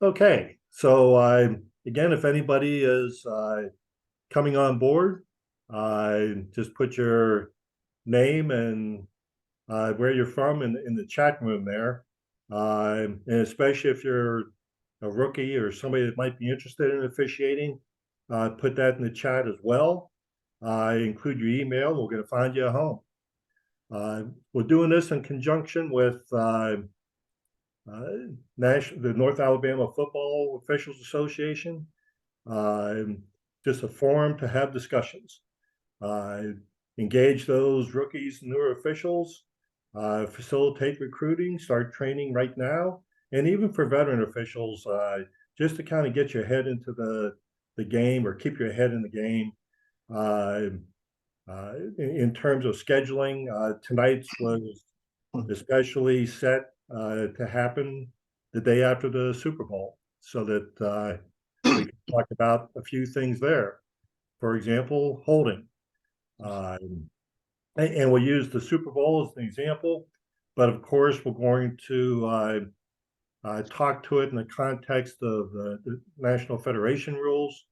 Okay, so again, if anybody is coming on board, just put your name and where you're from in the chat room there. And especially if you're a rookie or somebody that might be interested in officiating, put that in the chat as well. Include your email. We're going to find you a home. We're doing this in conjunction with the North Alabama Football Officials Association. Just a forum to have discussions. Engage those rookies and newer officials, facilitate recruiting, start training right now, and even for veteran officials, just to kind of get your head into the game or keep your head in the game. In terms of scheduling, tonight's was especially set to happen the day after the Super Bowl, so that we can talk about a few things there. For example, holding. And we'll use the Super Bowl as an example, but of course, we're going to talk to it in the context of the National Federation rules,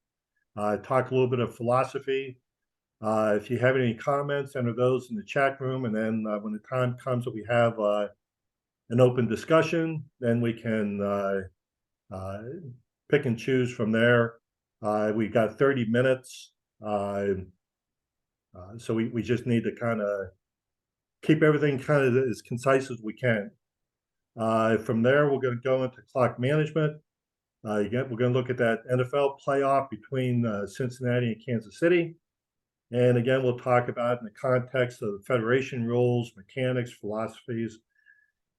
talk a little bit of philosophy. If you have any comments, enter those in the chat room, and then when the time comes that we have an open discussion, then we can pick and choose from there. We've got 30 minutes. So we just need to kind of keep everything kind of as concise as we can. From there, we're going to go into clock management. Again, we're going to look at that NFL playoff between Cincinnati and Kansas City. And again, we'll talk about it in the context of federation rules, mechanics, philosophies.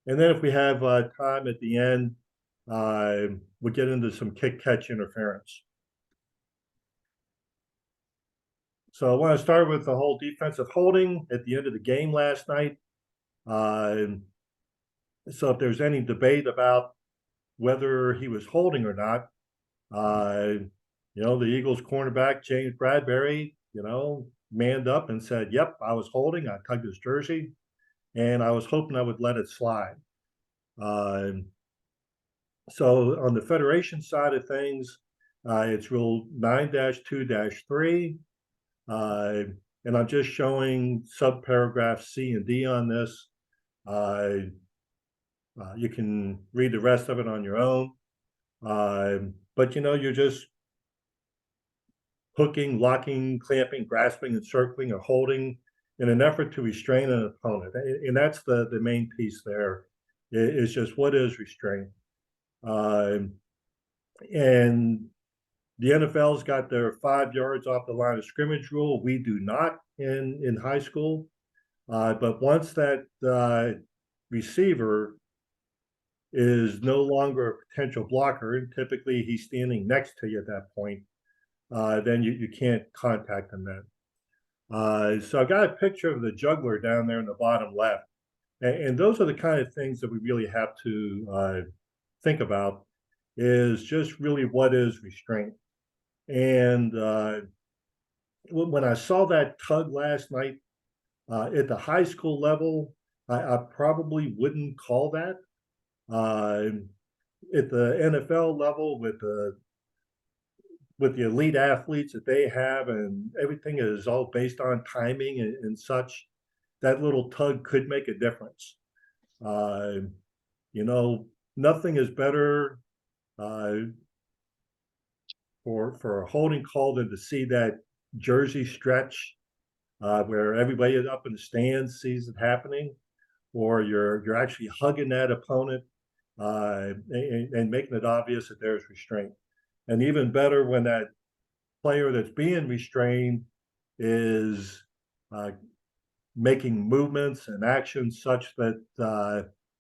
And then if we have time at the end, we'll get into some kick-catch interference. So I want to start with the whole defensive holding at the end of the game last night. So if there's any debate about whether he was holding or not, the Eagles cornerback, James Bradberry, manned up and said, yep, I was holding. I tugged his jersey, and I was hoping I would let it slide. So on the Federation side of things, it's Rule 9-2-3. And I'm just showing subparagraph C and D on this. You can read the rest of it on your own. But you're just hooking, locking, clamping, grasping, encircling, or holding in an effort to restrain an opponent. And that's the main piece there, is just what is restraint. And the NFL's got their 5 yards off the line of scrimmage rule. We do not in high school. But once that receiver is no longer a potential blocker, and typically he's standing next to you at that point, then you can't contact him then. So I got a picture of the juggler down there in the bottom left. And those are the kind of things that we really have to think about, is just really what is restraint. And when I saw that tug last night at the high school level, I probably wouldn't call that. At the NFL level, with the elite athletes that they have, and everything is all based on timing and such, that little tug could make a difference. Nothing is better for a holding call than to see that jersey stretch where everybody up in the stands sees it happening, or you're actually hugging that opponent and making it obvious that there's restraint. And even better when that player that's being restrained is making movements and actions such that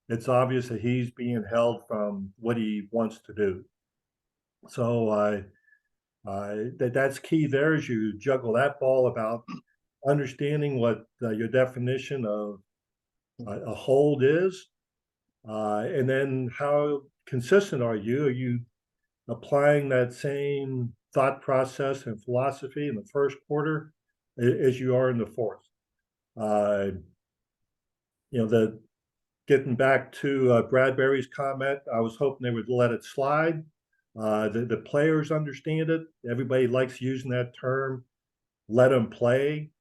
it's obvious that he's being held from what he wants to do. So that's key there, as you juggle that ball about understanding what your definition of a hold is, and then how consistent are you? Are you applying that same thought process and philosophy in the first quarter as you are in the fourth? Getting back to Bradberry's comment, I was hoping they would let it slide. The players understand it. Everybody likes using that term. Let them play.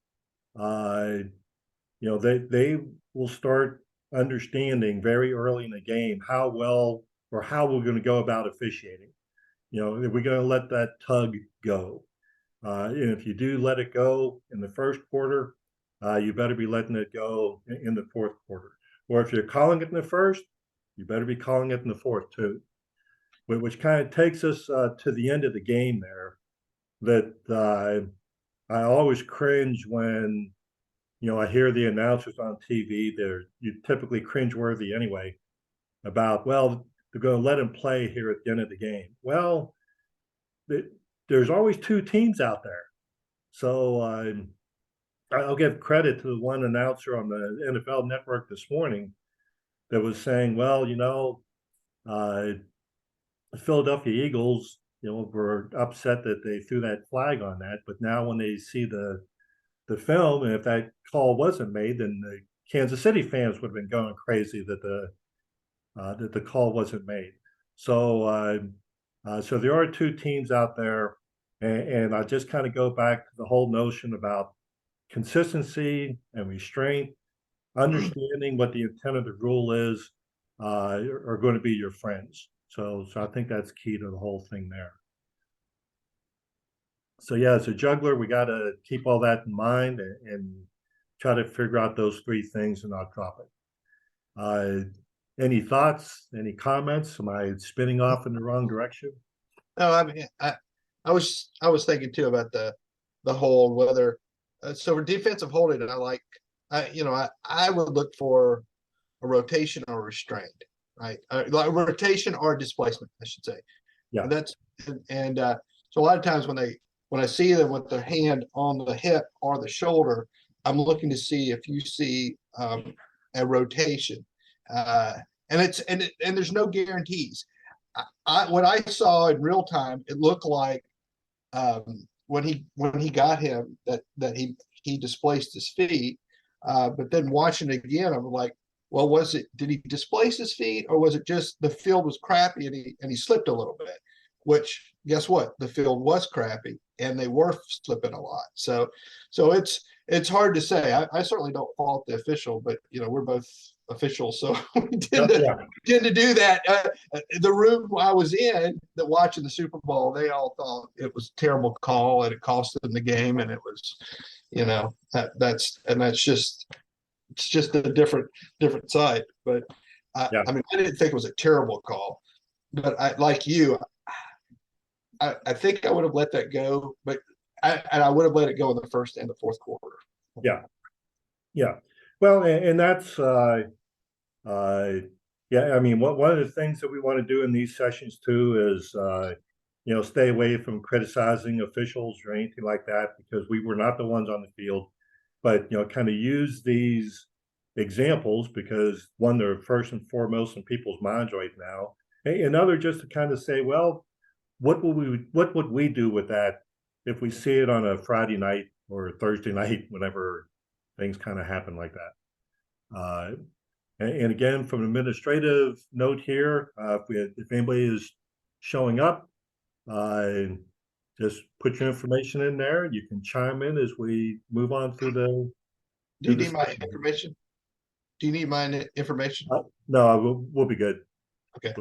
Uh, they will start understanding very early in the game how well or how we're going to go about officiating. If we're going to let that tug go. And if you do let it go in the first quarter, you better be letting it go in the fourth quarter. Or if you're calling it in the first, you better be calling it in the fourth too. Which kind of takes us to the end of the game there. That I always cringe when I hear the announcers on TV. You typically cringeworthy anyway about, well, they're going to let him play here at the end of the game. Well, there's always two teams out there. So I'll give credit to the one announcer on the NFL Network this morning that was saying, well, the Philadelphia Eagles, were upset that they threw that flag on that. But now when they see the film, and if that call wasn't made, then the Kansas City fans would have been going crazy that the call wasn't made. So so there are two teams out there, and I just kind of go back to the whole notion about consistency and restraint, understanding what the intent of the rule is, are going to be your friends. So I think that's key to the whole thing there. So yeah, as a juggler, we got to keep all that in mind and try to figure out those three things and not drop it. Any thoughts? Any comments? Am I spinning off in the wrong direction? No, I mean, I was thinking too about the hold, whether so for defensive holding, I would look for a rotation or restraint, right? Like a rotation or displacement, I should say. Yeah. And that's and so a lot of times when I see them with their hand on the hip or the shoulder, I'm looking to see if you see a rotation, and there's no guarantees. What I saw in real time, it looked like when he got him that he displaced his feet, but then watching it again, I'm like, well, did he displace his feet, or was it just the field was crappy and he slipped a little bit? Which, guess what, the field was crappy and they were slipping a lot. So it's hard to say. I certainly don't fault the official, but we're both officials, so we tend to do that. The room I was in that watching the Super Bowl, they all thought it was a terrible call and it cost them the game, and it was, that's just a different side. But I mean, I didn't think it was a terrible call, but like you, I think I would have let that go, but I would have let it go in the first and the fourth quarter. Yeah. Well, and that's yeah. I mean, one of the things that we want to do in these sessions too is stay away from criticizing officials or anything like that, because we were not the ones on the field, but kind of use these examples because one, they're first and foremost in people's minds right now, and other just to kind of say, well, what would we do with that if we see it on a Friday night or a Thursday night, whenever things kind of happen like that. And again, from an administrative note here, if anybody is showing up, just put your information in there. You can chime in as we move on through the. Do you need my information? Do you need my information? No, we'll be good. Okay.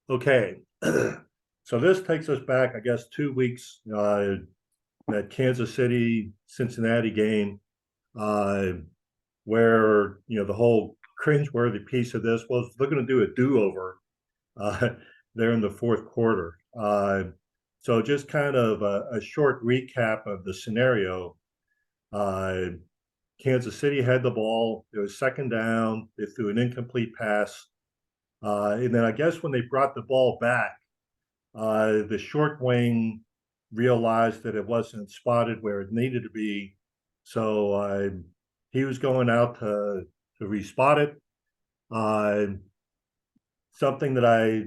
Okay. So this takes us back, I guess, 2 weeks. That Kansas City Cincinnati game, where the whole cringeworthy piece of this was they're going to do a do-over there in the fourth quarter. So just kind of a short recap of the scenario. Kansas City had the ball. It was second down. They threw an incomplete pass. And then I guess when they brought the ball back, the short wing realized that it wasn't spotted where it needed to be. So he was going out to respot it. Something that I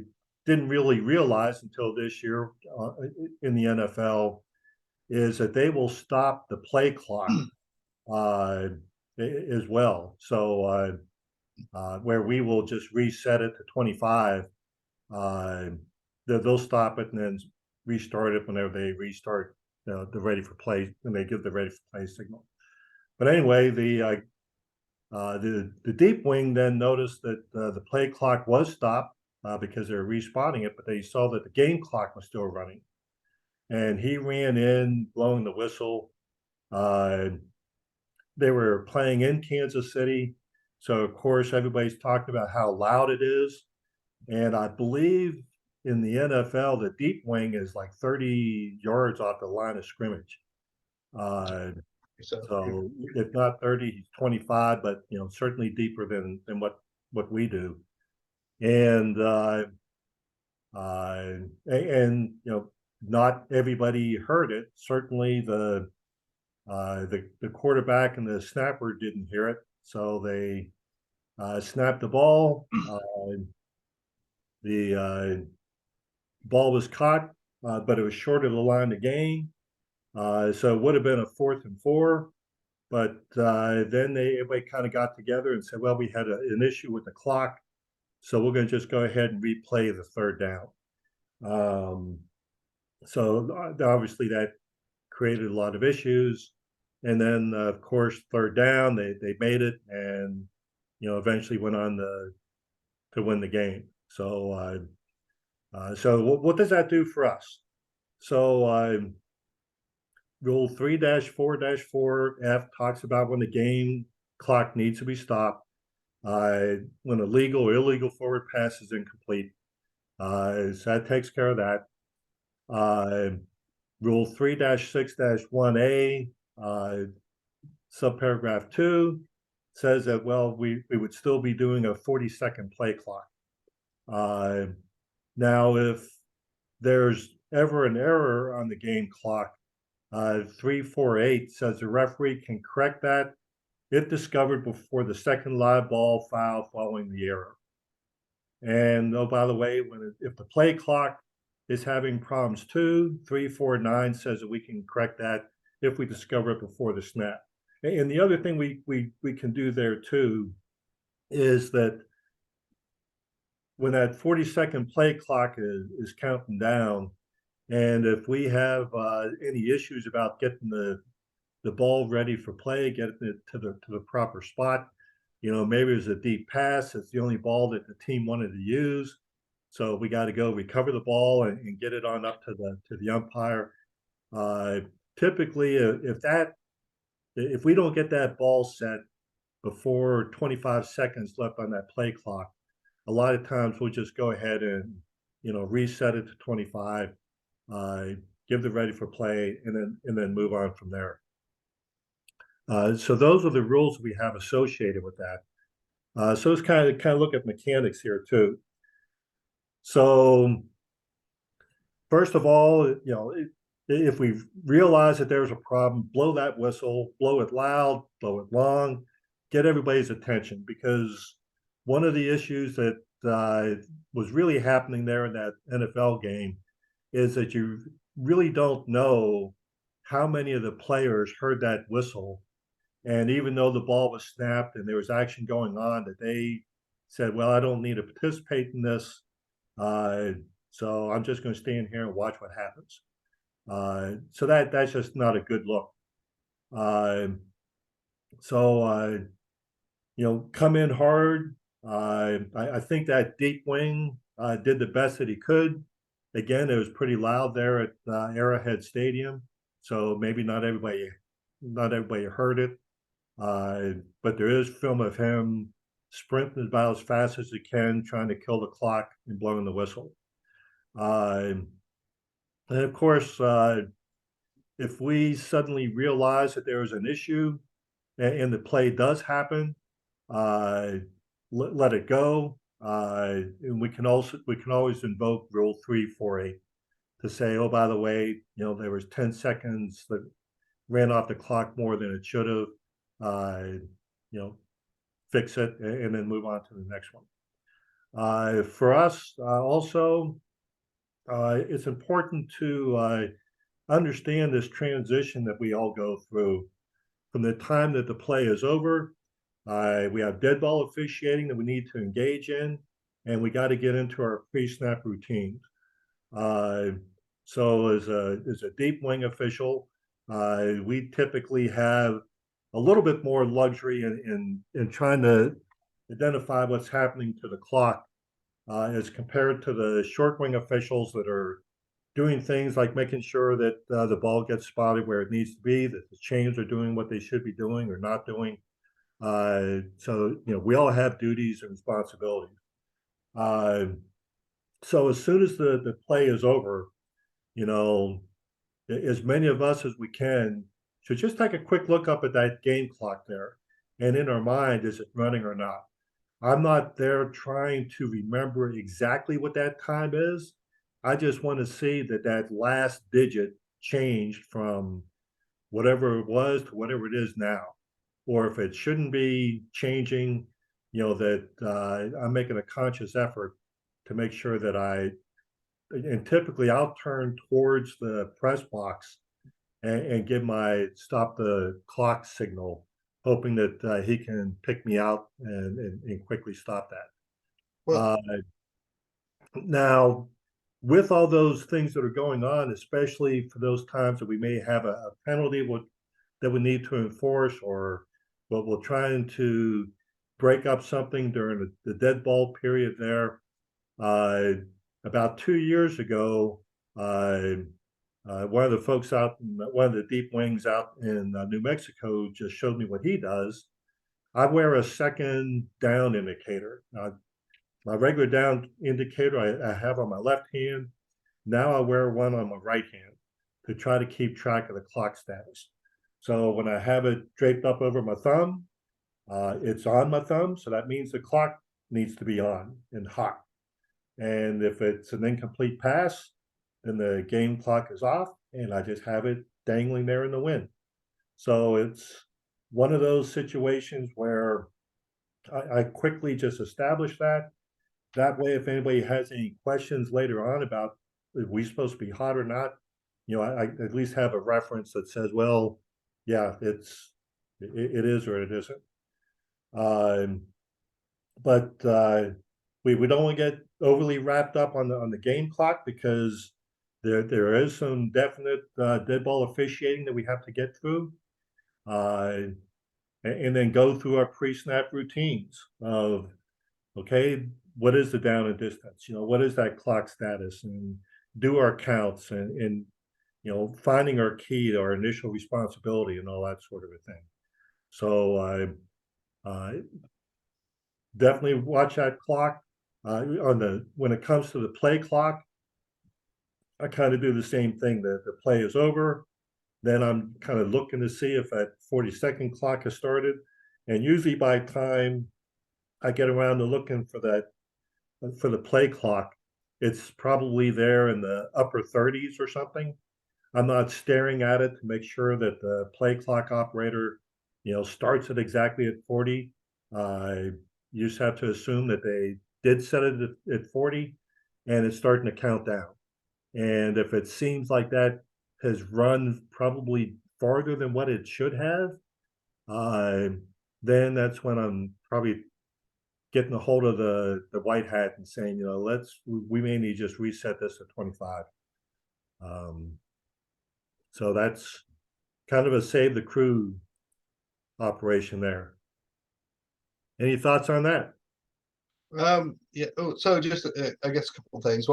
didn't really realize until this year in the NFL is that they will stop the play clock as well. So where we will just reset it to 25. They'll stop it and then restart it whenever they restart the ready for play, and they give the ready for play signal. But anyway, the deep wing then noticed that the play clock was stopped because they were respawning it, but they saw that the game clock was still running, and he ran in blowing the whistle. They were playing in Kansas City, so of course everybody's talking about how loud it is, and I believe in the NFL the deep wing is like 30 yards off the line of scrimmage. So if not 30, he's 25, but certainly deeper than what we do. And not everybody heard it. Certainly the quarterback and the snapper didn't hear it, so they snapped the ball. The ball was caught, but it was short of the line of game. So it would have been a 4th and 4, but then everybody kind of got together and said, well, we had an issue with the clock, so we're going to just go ahead and replay the 3rd down. So obviously that created a lot of issues. And then, of course, 3rd down, they made it and, eventually went on to win the game. So, so what does that do for us? So Rule 3-4-4F talks about when the game clock needs to be stopped, when a legal or illegal forward pass is incomplete. So that takes care of that. Rule 3-6-1A, subparagraph 2 says that, well, we would still be doing a 40-second play clock. Now, if there's ever an error on the game clock, 348 says the referee can correct that if discovered before the second live ball foul following the error. And oh, by the way, if the play clock is having problems too, 349 says that we can correct that if we discover it before the snap. And the other thing we can do there too is that when that 40-second play clock is counting down, and if we have any issues about getting the ball ready for play, getting it to the proper spot, maybe it's a deep pass. It's the only ball that the team wanted to use, so we got to go recover the ball and get it on up to the umpire. Typically, if we don't get that ball set before 25 seconds left on that play clock, a lot of times we'll just go ahead and reset it to 25, give the ready for play, and then move on from there. So those are the rules we have associated with that. So let's kind of look at mechanics here too. So first of all, if we realize that there's a problem, blow that whistle, blow it loud, blow it long, get everybody's attention, because one of the issues that was really happening there in that NFL game is that you really don't know how many of the players heard that whistle. And even though the ball was snapped and there was action going on, that they said, well, I don't need to participate in this, so I'm just going to stand here and watch what happens. So that's just not a good look. Come in hard. I think that deep wing did the best that he could. Again, it was pretty loud there at Arrowhead Stadium, so maybe not everybody heard it. But there is film of him sprinting about as fast as he can, trying to kill the clock and blowing the whistle. And of course, if we suddenly realize that there is an issue and the play does happen, let it go. And we can always invoke Rule 348 to say, oh, by the way, there was 10 seconds that ran off the clock more than it should have. Fix it and then move on to the next one. For us, also, it's important to understand this transition that we all go through from the time that the play is over We have dead ball officiating that we need to engage in, and we got to get into our pre-snap routines. Uh, so as a deep wing official, we typically have a little bit more luxury in trying to identify what's happening to the clock as compared to the short wing officials that are doing things like making sure that the ball gets spotted where it needs to be, that the chains are doing what they should be doing or not doing. So, we all have duties and responsibilities. Uh, so as soon as the play is over, you know, as many of us as we can should just take a quick look up at that game clock there. And in our mind, is it running or not? I'm not there trying to remember exactly what that time is. I just want to see that that last digit changed from whatever it was to whatever it is now. Or if it shouldn't be changing, that I'm making a conscious effort to make sure that and typically I'll turn towards the press box and give my stop the clock signal, hoping that he can pick me out and quickly stop that. Well, Now, with all those things that are going on, especially for those times that we may have a penalty that we need to enforce, or what we're trying to break up something during the dead ball period there. About 2 years ago, one of the folks one of the deep wings out in New Mexico just showed me what he does. I wear a second down indicator. My regular down indicator I have on my left hand. Now I wear one on my right hand to try to keep track of the clock status. So when I have it draped up over my thumb, it's on my thumb. So that means the clock needs to be on and hot. And if it's an incomplete pass, then the game clock is off and I just have it dangling there in the wind. So it's one of those situations where I quickly just establish that. That way, if anybody has any questions later on about if we supposed to be hot or not, I at least have a reference that says, well, yeah, it is or it isn't. But we don't want to get overly wrapped up on the game clock because there is some definite dead ball officiating that we have to get through, and then go through our pre-snap routines of, okay, what is the down and distance? What is that clock status, and do our counts and finding our key, our initial responsibility, and all that sort of a thing. So definitely watch that clock. When it comes to the play clock, I kind of do the same thing. The play is over, then I'm kind of looking to see if that 40-second clock has started, and usually by time I get around to looking for the play clock, it's probably there in the upper 30s or something. I'm not staring at it to make sure that the play clock operator, starts it exactly at 40. You just have to assume that they did set it at 40 and it's starting to count down. And if it seems like that has run probably farther than what it should have, then that's when I'm probably getting a hold of the white hat and saying, we may need to just reset this to 25. So that's kind of a save the crew operation there. Any thoughts on that? Yeah. So just I guess a couple of things.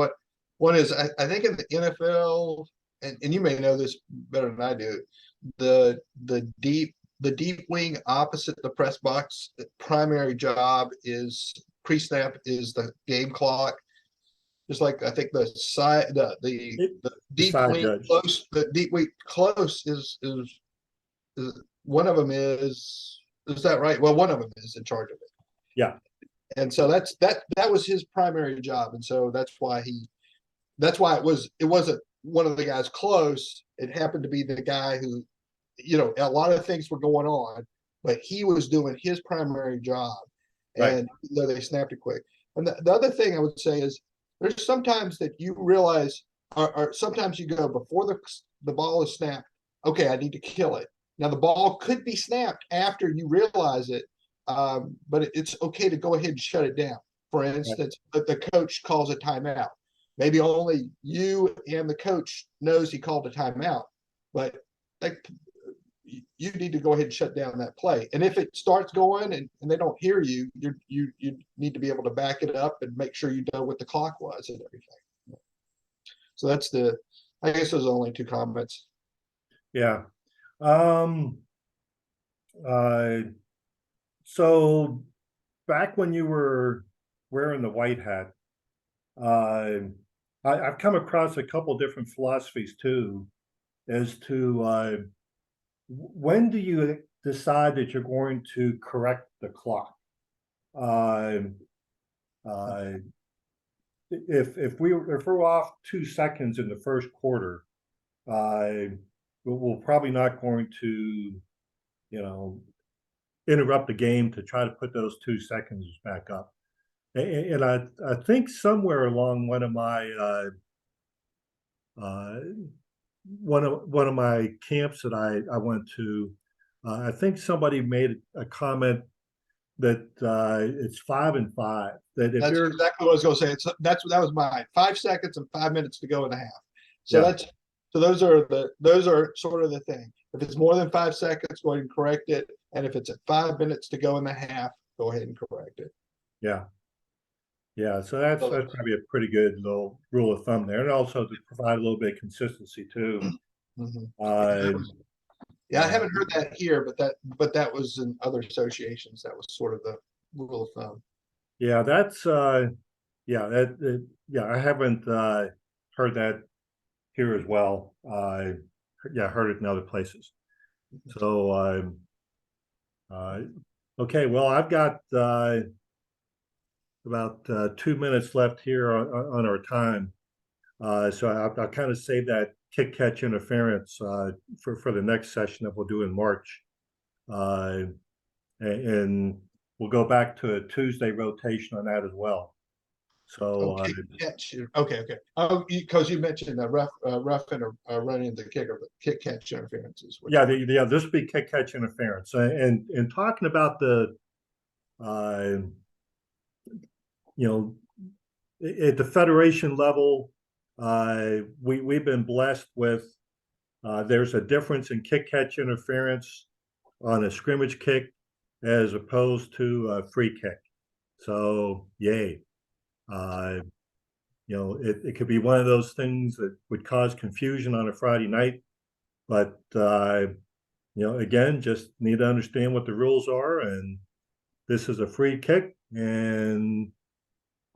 One is I think in the NFL, and you may know this better than I do, the deep wing opposite the press box, the primary job is pre-snap is the game clock. Just like I think the side the deep wing judge. close, the deep wing close is one of them is that right? Well, one of them is in charge of it. Yeah. And so that was his primary job, and so that's why it wasn't one of the guys close. It happened to be the guy who, a lot of things were going on, but he was doing his primary job, and right. They snapped it quick. And the other thing I would say is there's sometimes that you realize, or sometimes you go before the ball is snapped. Okay, I need to kill it. Now the ball could be snapped after you realize it. but it's okay to go ahead and shut it down. For instance, if the coach calls a timeout. Maybe only you and the coach knows he called a timeout, but like you need to go ahead and shut down that play. And if it starts going and they don't hear you, you need to be able to back it up and make sure you know what the clock was and everything. So that's I guess those are only two comments. Yeah. Uh, so back when you were wearing the white hat, I've come across a couple different philosophies too, as to when do you decide that you're going to correct the clock? Uh, uh, if we're off 2 seconds in the first quarter, we're probably not going to, you know, interrupt the game to try to put those 2 seconds back up. And I think somewhere along one of my one of my camps that I went to, I think somebody made a comment that it's 5 and 5. That if That's you're exactly what I was going to say. That was mine. 5 seconds and 5 minutes to go in a half. So yeah those are sort of the thing. If it's more than 5 seconds, go ahead and correct it. And if it's at 5 minutes to go in the half, go ahead and correct it. yeah so that's probably a pretty good little rule of thumb there, and also to provide a little bit of consistency too. Mhm. Uh, Yeah, I haven't heard that here, but that was in other associations. That was sort of the rule of thumb. yeah, that's yeah, I haven't heard that here as well. Yeah, I heard it in other places. So uh, okay, well, I've got about 2 minutes left here on our time. So I'll kind of save that kick catch interference for the next session that we'll do in March. And we'll go back to a Tuesday rotation on that as well. So Okay, catch. Okay. Oh, because you mentioned rough and running the kicker, but kick catch interferences. yeah, this would be kick catch interference. And talking about the uh, you know, at the federation level, we've been blessed with there's a difference in kick catch interference on a scrimmage kick as opposed to a free kick. So yay. It could be one of those things that would cause confusion on a Friday night, but again, just need to understand what the rules are, and this is a free kick, and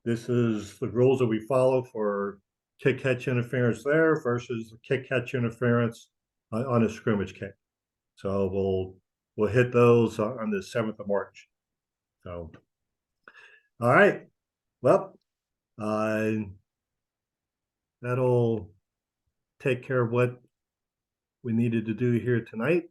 this is the rules that we follow for kick catch interference there versus the kick catch interference on a scrimmage kick. So we'll hit those on the 7th of March. So, all right. Well, that'll take care of what we needed to do here tonight.